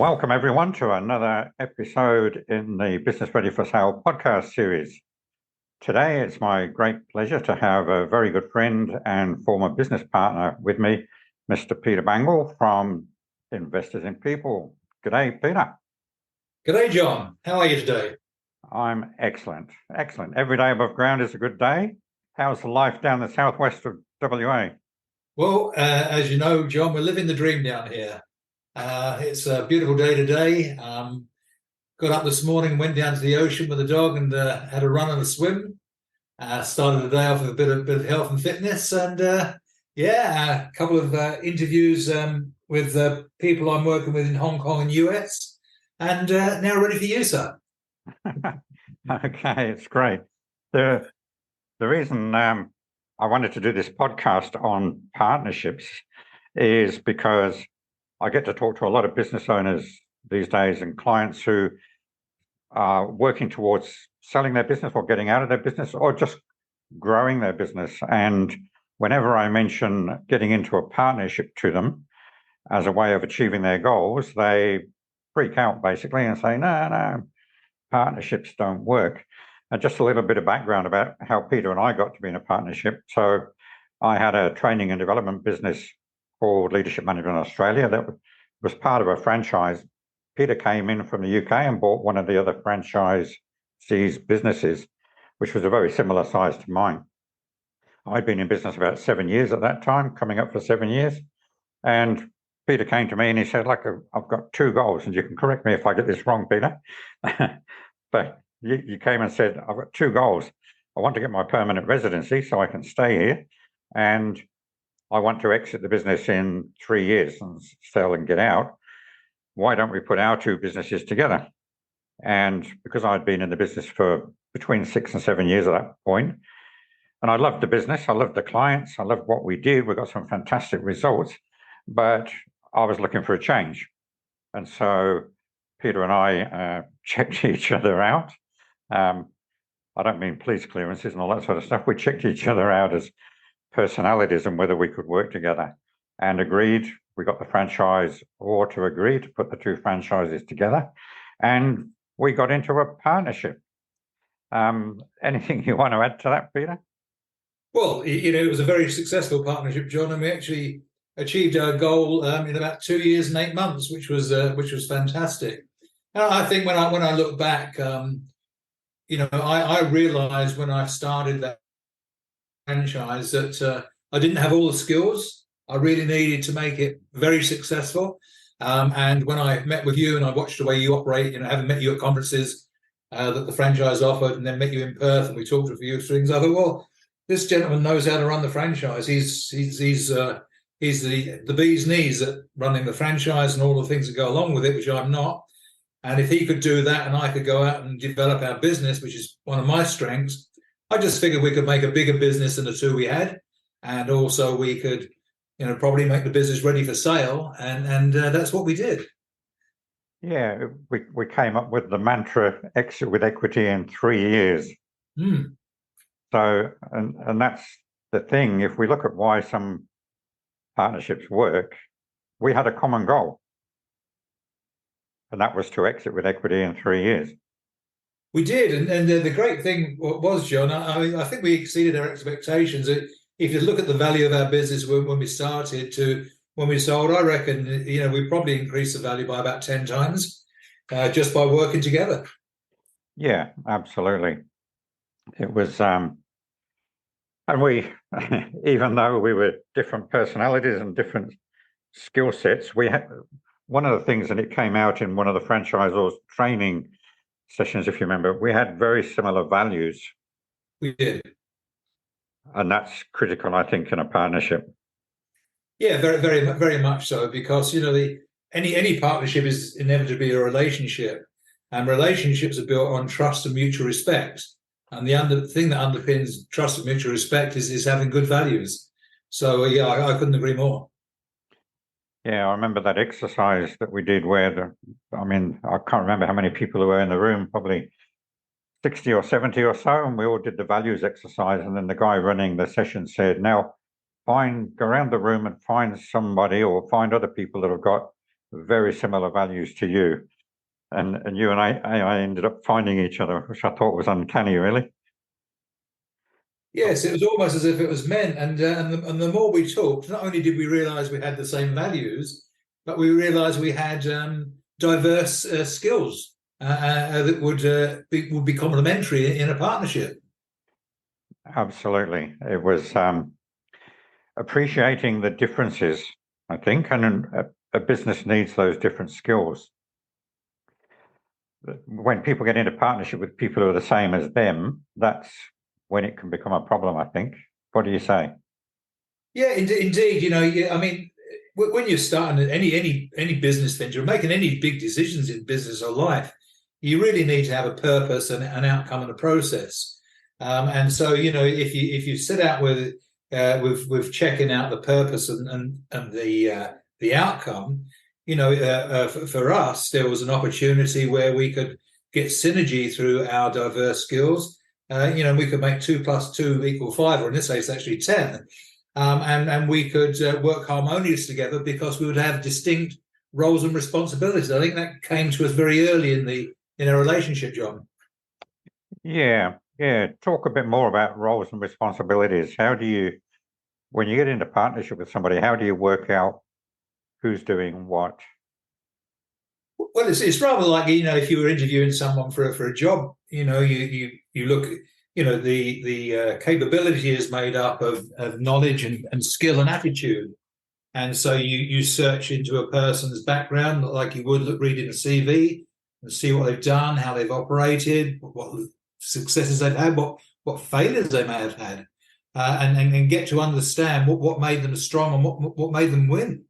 Welcome, everyone, to another episode in the Business Ready for Sale podcast series. Today, it's my great pleasure to have a very good friend and former business partner with me, Mr. Peter Bangle from Investors in People. G'day, Peter. G'day, John. How are you today? I'm excellent. Excellent. Every day above ground is a good day. How's the life down the southwest of WA? Well, as you know, John, we're living the dream down here. It's a beautiful day today. Got up this morning, went down to the ocean with the dog and had a run and a swim. Started the day off with a bit of health and fitness, and a couple of interviews with people I'm working with in Hong Kong and US, and now ready for you, sir. Okay, it's great. The reason I wanted to do this podcast on partnerships is because I get to talk to a lot of business owners these days and clients who are working towards selling their business or getting out of their business or just growing their business. And whenever I mention getting into a partnership to them as a way of achieving their goals, they freak out basically and say, no, partnerships don't work. And just a little bit of background about how Peter and I got to be in a partnership. So I had a training and development business called Leadership Management Australia that was part of a franchise. Peter came in from the UK and bought one of the other franchisees' businesses, which was a very similar size to mine. I'd been in business about 7 years at that time, coming up for 7 years. And Peter came to me and he said, look, I've got two goals, and you can correct me if I get this wrong, Peter. But you came and said, I've got two goals. I want to get my permanent residency so I can stay here, and I want to exit the business in 3 years and sell and get out. Why don't we put our two businesses together? And because I'd been in the business for between 6 and 7 years at that point, and I loved the business, I loved the clients, I loved what we did, we got some fantastic results, but I was looking for a change. And so Peter and I checked each other out. I don't mean police clearances and all that sort of stuff. We checked each other out as personalities and whether we could work together, and agreed. We got the franchisor to agree to put the two franchises together, and we got into a partnership. Anything you want to add to that, Peter? Well, it was a very successful partnership, John, and we actually achieved our goal in about 2 years and 8 months, which was fantastic. And I think when I look back, I realised when I started that franchise that I didn't have all the skills. I really needed to make it very successful. And when I met with you and I watched the way you operate, having met you at conferences that the franchise offered, and then met you in Perth and we talked a few things, I thought, well, this gentleman knows how to run the franchise. He's the bee's knees at running the franchise and all the things that go along with it, which I'm not. And if he could do that and I could go out and develop our business, which is one of my strengths, I just figured we could make a bigger business than the two we had. And also we could, probably make the business ready for sale. And that's what we did. Yeah, we came up with the mantra, exit with equity in 3 years. So, and that's the thing. If we look at why some partnerships work, we had a common goal. And that was to exit with equity in 3 years. We did, and the great thing was, John, I think we exceeded our expectations. If you look at the value of our business when we started to when we sold, I reckon, we probably increased the value by about 10 times just by working together. Yeah, absolutely. It was, and we, even though we were different personalities and different skill sets, we had one of the things, and it came out in one of the franchisor's training sessions, if you remember, we had very similar values. We did. And that's critical, I think, in a partnership. Yeah, very, very, very much so, because any partnership is inevitably a relationship, and relationships are built on trust and mutual respect. And the thing that underpins trust and mutual respect is having good values. So yeah, I couldn't agree more. Yeah, I remember that exercise that we did where I can't remember how many people were in the room, probably 60 or 70 or so, and we all did the values exercise. And then the guy running the session said, now go around the room and find somebody or find other people that have got very similar values to you. And you and I ended up finding each other, which I thought was uncanny, really. Yes, it was almost as if it was meant. And the more we talked, not only did we realise we had the same values, but we realised we had diverse skills that would be complementary in a partnership. Absolutely. It was appreciating the differences, I think, and a business needs those different skills. When people get into partnership with people who are the same as them, that's when it can become a problem, I think. What do you say? Yeah, indeed. You know, I mean, when you're starting any business venture, or making any big decisions in business or life, you really need to have a purpose and an outcome and a process. And so, you know, if you set out with checking out the purpose and the outcome, you know, for us, there was an opportunity where we could get synergy through our diverse skills. You know, we could make 2 + 2 = 5, or in this case, actually 10. And we could work harmonious together because we would have distinct roles and responsibilities. I think that came to us very early in our relationship, John. Yeah. Talk a bit more about roles and responsibilities. How do you, when you get into partnership with somebody, how do you work out who's doing what? Well, it's rather like, you know, if you were interviewing someone for a job, you know, you look, you know, the capability is made up of knowledge and skill and attitude. And so you search into a person's background like you would reading a CV and see what they've done, how they've operated, what successes they've had, what failures they may have had, and get to understand what made them strong and what made them win.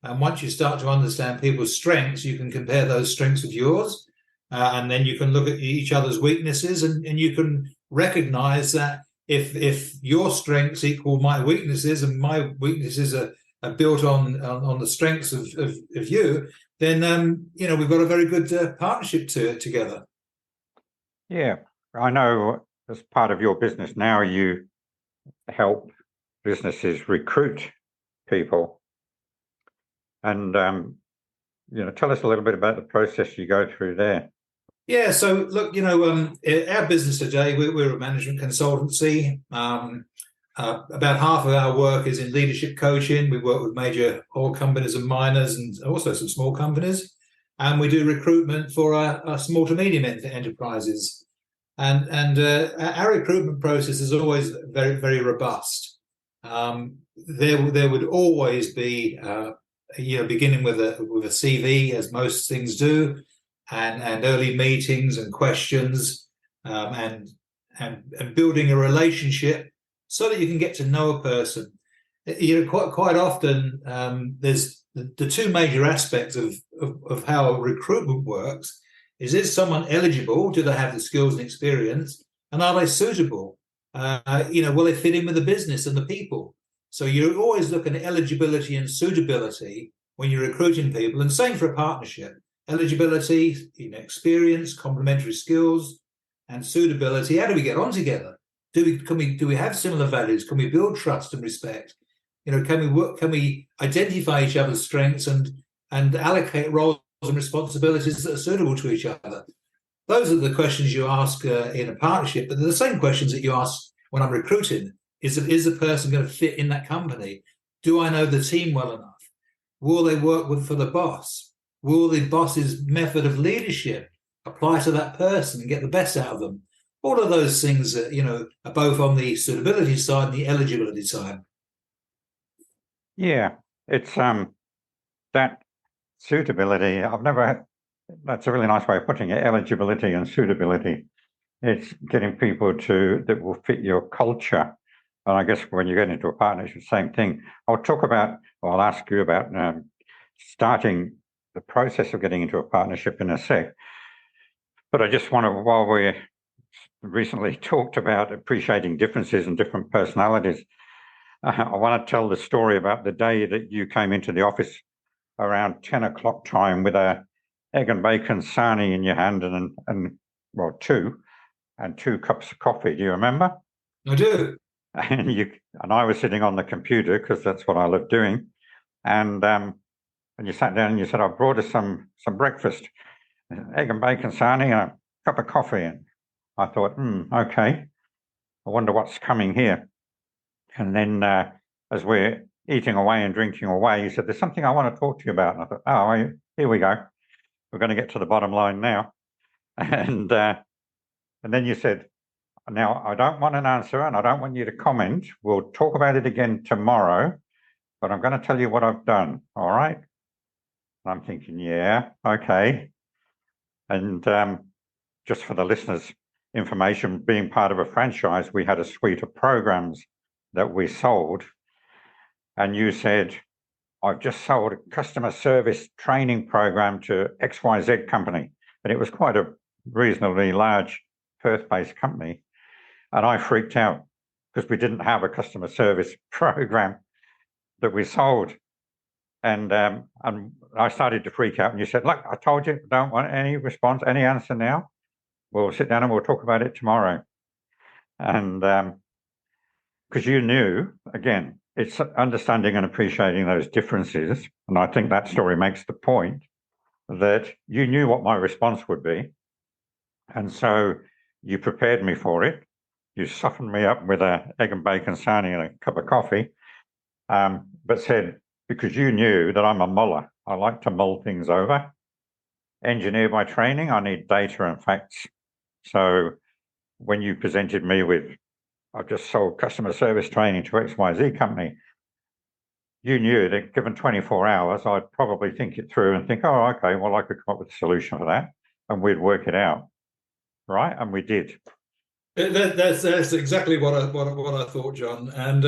And once you start to understand people's strengths, you can compare those strengths with yours, and then you can look at each other's weaknesses, and you can recognize that if your strengths equal my weaknesses and my weaknesses are built on the strengths of you, then you know, we've got a very good partnership together. Yeah, I know as part of your business now, you help businesses recruit people. And, you know, tell us a little bit about the process you go through there. Yeah, so look, you know, our business today, we're a management consultancy. About half of our work is in leadership coaching. We work with major oil companies and miners, and also some small companies. And we do recruitment for our small to medium enterprises. And our recruitment process is always very, very robust. There would always be, you know, beginning with a CV, as most things do, and early meetings and questions, and building a relationship so that you can get to know a person. You know, quite often there's the two major aspects of how recruitment works. Is someone eligible? Do they have the skills and experience? And are they suitable? You know, will they fit in with the business and the people? So you always look at eligibility and suitability when you're recruiting people, and same for a partnership. Eligibility, you know, experience, complementary skills, and suitability. How do we get on together? Do we have similar values? Can we build trust and respect? You know, can we identify each other's strengths and allocate roles and responsibilities that are suitable to each other? Those are the questions you ask in a partnership, but they're the same questions that you ask when I'm recruiting. Is the person going to fit in that company? Do I know the team well enough? Will they work for the boss? Will the boss's method of leadership apply to that person and get the best out of them? All of those things, you know, are both on the suitability side and the eligibility side. Yeah, it's that suitability. That's a really nice way of putting it, eligibility and suitability. It's getting people that will fit your culture. And I guess when you get into a partnership, same thing. I'll ask you about starting the process of getting into a partnership in a sec. But I just want to, while we recently talked about appreciating differences and different personalities, I want to tell the story about the day that you came into the office around 10 o'clock time with a egg and bacon sarnie in your hand and two cups of coffee. Do you remember? I do. And I was sitting on the computer because that's what I love doing. And and you sat down and you said, I brought us some breakfast, egg and bacon sarnie and a cup of coffee. And I thought, okay, I wonder what's coming here. And then as we're eating away and drinking away, he said, there's something I want to talk to you about. And I thought, oh, here we go. We're going to get to the bottom line now. And then you said, now, I don't want an answer and I don't want you to comment. We'll talk about it again tomorrow, but I'm going to tell you what I've done. All right? And I'm thinking, yeah, okay. And just for the listeners' information, being part of a franchise, we had a suite of programs that we sold. And you said, I've just sold a customer service training program to XYZ company. And it was quite a reasonably large Perth-based company. And I freaked out because we didn't have a customer service program that we sold. And I started to freak out. And you said, look, I told you, I don't want any response, any answer now. We'll sit down and we'll talk about it tomorrow. And because you knew, again, it's understanding and appreciating those differences. And I think that story makes the point that you knew what my response would be. And so you prepared me for it. You softened me up with an egg and bacon sarnie and a cup of coffee, but said, because you knew that I'm a muller, I like to mull things over. Engineer by training, I need data and facts. So when you presented me with, I've just sold customer service training to XYZ company, you knew that given 24 hours, I'd probably think it through and think, oh, okay, well, I could come up with a solution for that, and we'd work it out, right? And we did. That's exactly what I thought, John. And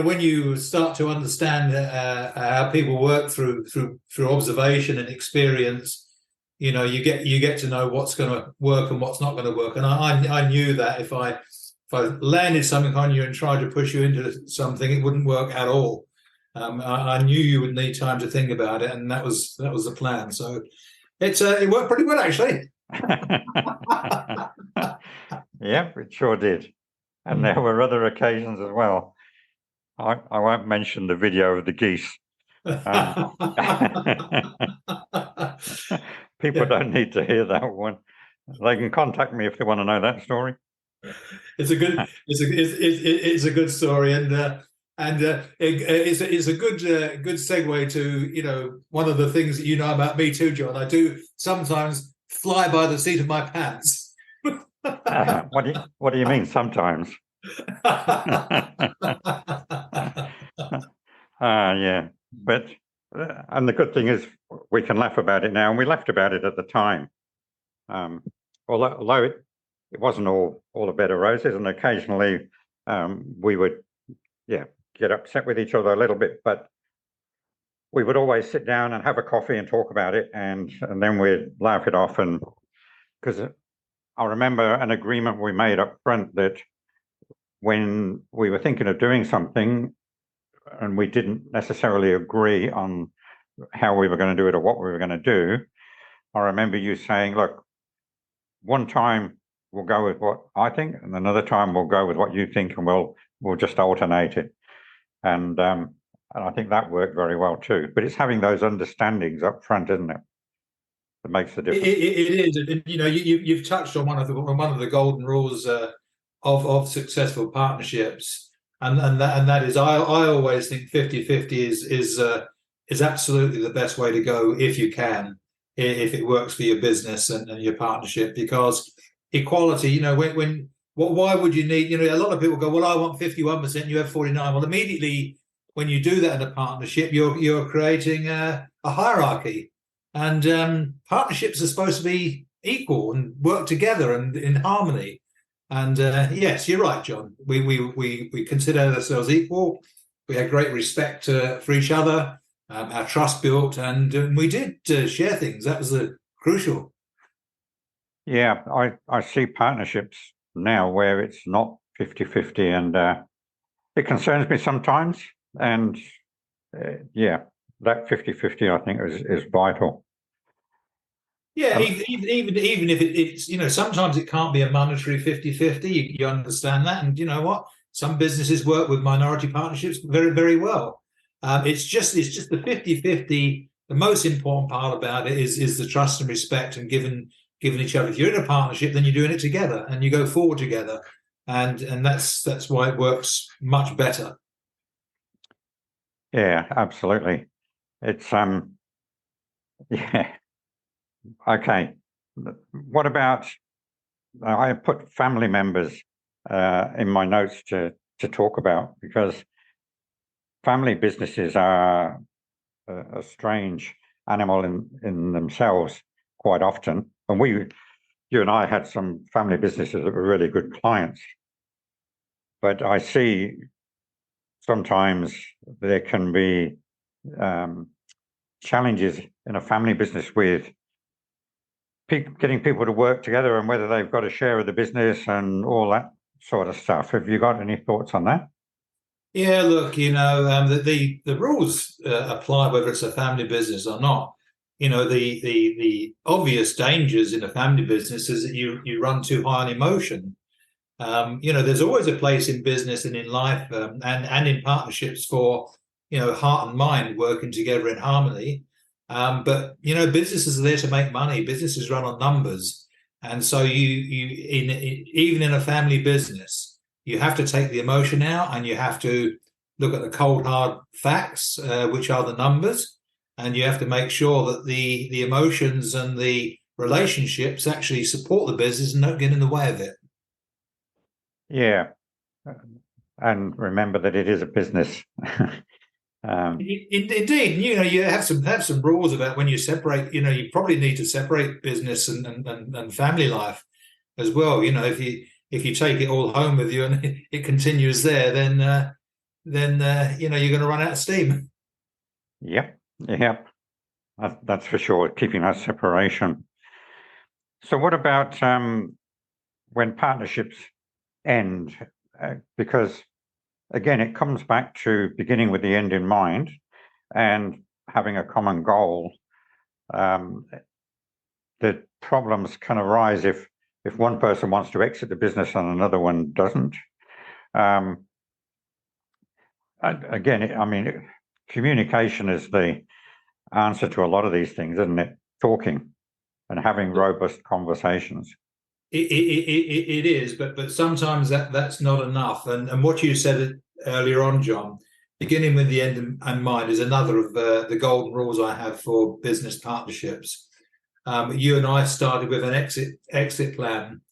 when you start to understand how people work through observation and experience, you get to know what's going to work and what's not going to work. And I knew that if I landed something on you and tried to push you into something, it wouldn't work at all. I knew you would need time to think about it, and that was the plan. So it worked pretty well, actually. Yep, it sure did. And there were other occasions as well. I won't mention the video of the geese. People don't need to hear that one. They can contact me if they want to know that story. It's a good story, and it's a good segue to one of the things that you know about me too, John. I do sometimes fly by the seat of my pants. What do you mean sometimes? Yeah, but and the good thing is we can laugh about it now, and we laughed about it at the time. Although it wasn't all a bed of roses, and occasionally we would get upset with each other a little bit, but we would always sit down and have a coffee and talk about it, and then we'd laugh it off. And because I remember an agreement we made up front that when we were thinking of doing something and we didn't necessarily agree on how we were going to do it or what we were going to do, I remember you saying, look, one time we'll go with what I think, and another time we'll go with what you think, and we'll just alternate it. And I think that worked very well too. But it's having those understandings up front, isn't it, that makes the difference. It is. And, you've touched on one of the golden rules of successful partnerships, and that is, I always think 50-50 is absolutely the best way to go if you can, if it works for your business and your partnership. Because equality, why would you need? A lot of people go, well, I want 51%, you have 49. Well, immediately when you do that in a partnership, you're creating a hierarchy, and partnerships are supposed to be equal and work together and in harmony. And yes, you're right, John. We consider ourselves equal. We had great respect for each other. Our trust built, and we did share things. That was crucial. Yeah, I see partnerships now where it's not 50-50, and it concerns me sometimes. And that 50-50, I think, is vital. Yeah, even if it's sometimes it can't be a monetary 50-50. You understand that, and you know what? Some businesses work with minority partnerships very, very well. It's just the 50-50. The most important part about it is the trust and respect and giving each other. If you're in a partnership, then you're doing it together and you go forward together, and that's why it works much better. Yeah, absolutely. It's yeah. Okay. What about I put family members in my notes to talk about, because family businesses are a strange animal in themselves quite often. And you and I had some family businesses that were really good clients. But I see sometimes there can be challenges in a family business with getting people to work together and whether they've got a share of the business and all that sort of stuff. Have you got any thoughts on that? Yeah, look, the rules apply whether it's a family business or not. The obvious dangers in a family business is that you run too high on emotion. There's always a place in business and in life, and in partnerships for heart and mind working together in harmony. But businesses are there to make money. Businesses run on numbers, and so even in a family business, you have to take the emotion out, and you have to look at the cold hard facts, which are the numbers, and you have to make sure that the emotions and the relationships actually support the business and don't get in the way of it. Yeah. And remember that it is a business. Indeed, you have some rules about when you separate. You probably need to separate business and family life as well. If you take it all home with you and it continues there, then you're going to run out of steam. Yep. That's for sure. Keeping that separation. So, what about when partnerships end? Because again, it comes back to beginning with the end in mind and having a common goal. The problems can arise if one person wants to exit the business and another one doesn't. Again, communication is the answer to a lot of these things, isn't it? Talking and having robust conversations. It is, but sometimes that's not enough. And what you said earlier on, John, beginning with the end in mind is another of the golden rules I have for business partnerships. You and I started with an exit plan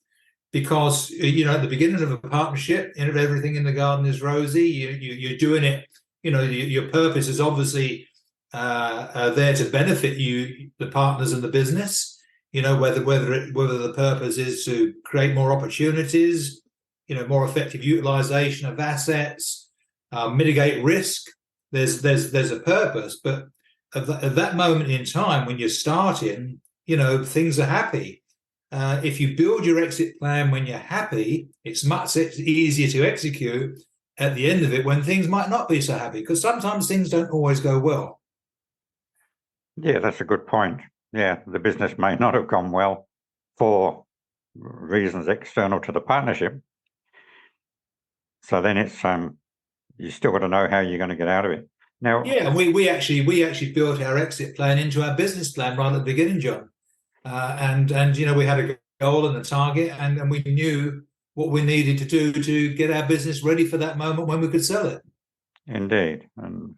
because at the beginning of a partnership, everything in the garden is rosy. You're doing it. Your purpose is obviously there to benefit you, the partners, and the business. Whether the purpose is to create more opportunities, more effective utilization of assets, mitigate risk. There's a purpose, but at that moment in time when you're starting, things are happy. If you build your exit plan when you're happy, it's much easier to execute at the end of it when things might not be so happy, because sometimes things don't always go well. Yeah, that's a good point. Yeah, the business may not have gone well for reasons external to the partnership. So then it's you still got to know how you're going to get out of it. Now, yeah, and we actually built our exit plan into our business plan right at the beginning, John. And we had a goal and a target, and we knew what we needed to do to get our business ready for that moment when we could sell it. Indeed, and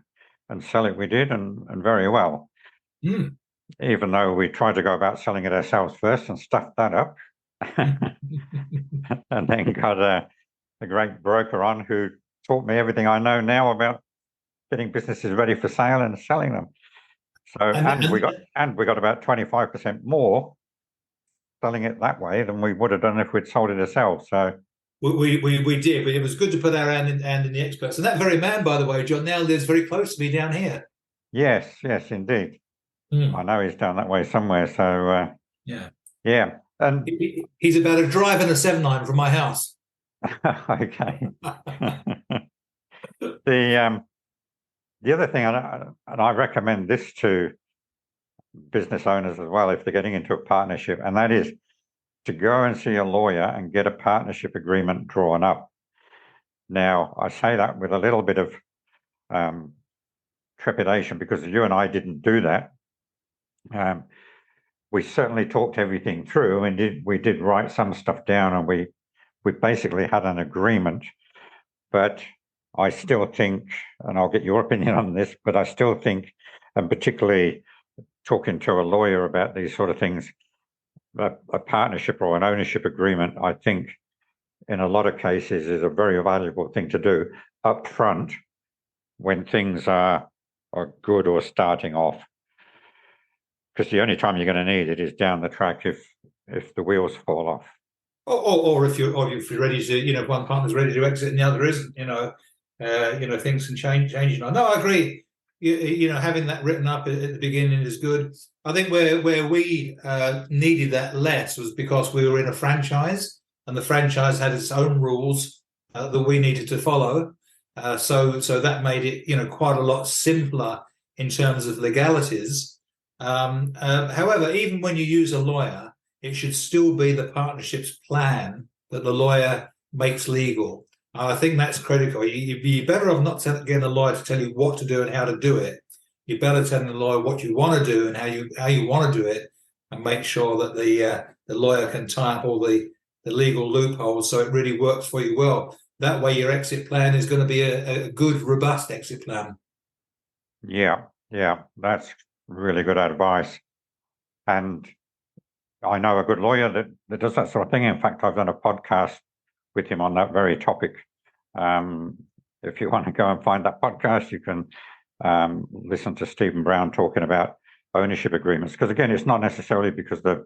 sell it we did, and very well. Mm. Even though we tried to go about selling it ourselves first and stuffed that up, and then got a great broker on who taught me everything I know now about getting businesses ready for sale and selling them. So we got about 25% more selling it that way than we would have done if we'd sold it ourselves. So we did, but it was good to put our hand in the experts. And that very man, by the way, John, now lives very close to me down here. Yes, indeed. I know he's down that way somewhere. So yeah, and he's about a drive and a 7-9 from my house. Okay. The other thing, and I recommend this to business owners as well if they're getting into a partnership, and that is to go and see a lawyer and get a partnership agreement drawn up. Now, I say that with a little bit of trepidation because you and I didn't do that. We certainly talked everything through, and we did write some stuff down, and we basically had an agreement. But I still think, and I'll get your opinion on this, but I still think, and particularly talking to a lawyer about these sort of things, a partnership or an ownership agreement, I think in a lot of cases is a very valuable thing to do up front when things are good or starting off. Because the only time you're going to need it is down the track if the wheels fall off. Or if you're ready to, if one partner's ready to exit and the other isn't, things can change. No, I agree. Having that written up at the beginning is good. I think where we needed that less was because we were in a franchise, and the franchise had its own rules that we needed to follow. So that made it, quite a lot simpler in terms of legalities. However, even when you use a lawyer, it should still be the partnership's plan that the lawyer makes legal. I think that's critical. You're better off not getting a lawyer to tell you what to do and how to do it. You're better telling the lawyer what you want to do and how you want to do it, and make sure that the lawyer can tie up all the legal loopholes so it really works for you well. That way, your exit plan is going to be a good, robust exit plan. Yeah, that's really good advice. And I know a good lawyer that does that sort of thing. In fact, I've done a podcast with him on that very topic. If you want to go and find that podcast, you can listen to Stephen Brown talking about ownership agreements. Because again, it's not necessarily because the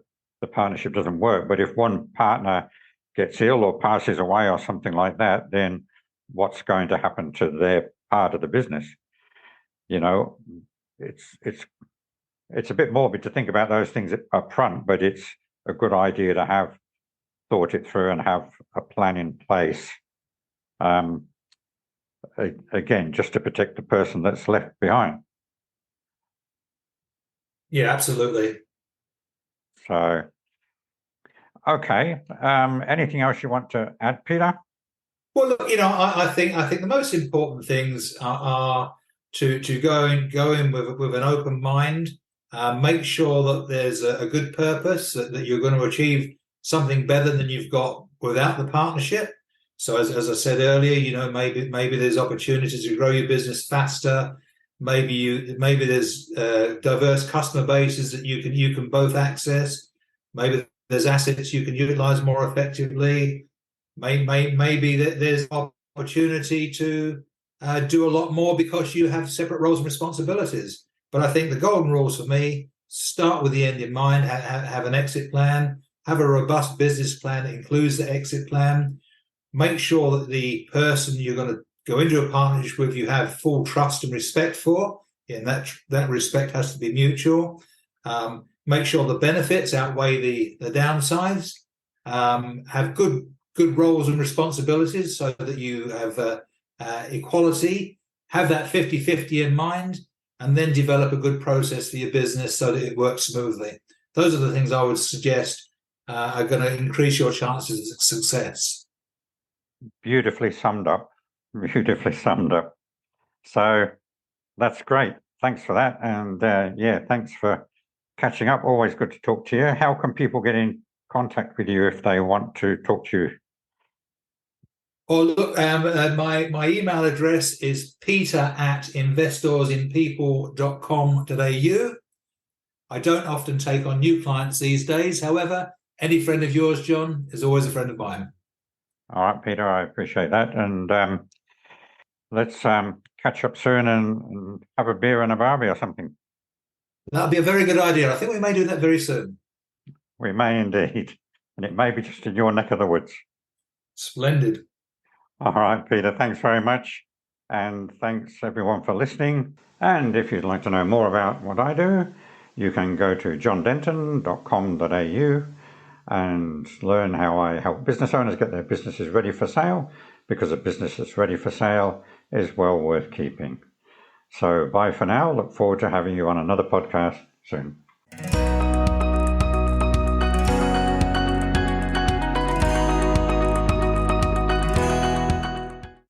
partnership doesn't work, but if one partner gets ill or passes away or something like that, then what's going to happen to their part of the business? It's a bit morbid to think about those things up front, but it's a good idea to have thought it through and have a plan in place. Again, just to protect the person that's left behind. Yeah, absolutely. So, okay. Anything else you want to add, Peter? Well, look, I think the most important things are to go in with an open mind. Make sure that there's a good purpose, that you're going to achieve something better than you've got without the partnership. So as I said earlier, maybe there's opportunities to grow your business faster. Maybe there's diverse customer bases that you can both access. Maybe there's assets you can utilize more effectively. Maybe there's opportunity to do a lot more because you have separate roles and responsibilities. But I think the golden rules for me: start with the end in mind, have an exit plan, have a robust business plan that includes the exit plan. Make sure that the person you're going to go into a partnership with, you have full trust and respect for, and that respect has to be mutual. Make sure the benefits outweigh the downsides. Have good roles and responsibilities so that you have equality. Have that 50-50 in mind, and then develop a good process for your business so that it works smoothly. Those are the things I would suggest are going to increase your chances of success. Beautifully summed up. So that's great. Thanks for that. And thanks for catching up. Always good to talk to you. How can people get in contact with you if they want to talk to you? Oh, look, my email address is peter@investorsinpeople.com.au. I don't often take on new clients these days. However, any friend of yours, John, is always a friend of mine. All right, Peter, I appreciate that. And let's catch up soon and have a beer and a barbie or something. That'd be a very good idea. I think we may do that very soon. We may indeed. And it may be just in your neck of the woods. Splendid. All right, Peter, thanks very much. And thanks everyone for listening. And if you'd like to know more about what I do, you can go to johndenton.com.au and learn how I help business owners get their businesses ready for sale, because a business that's ready for sale is well worth keeping. So bye for now. Look forward to having you on another podcast soon.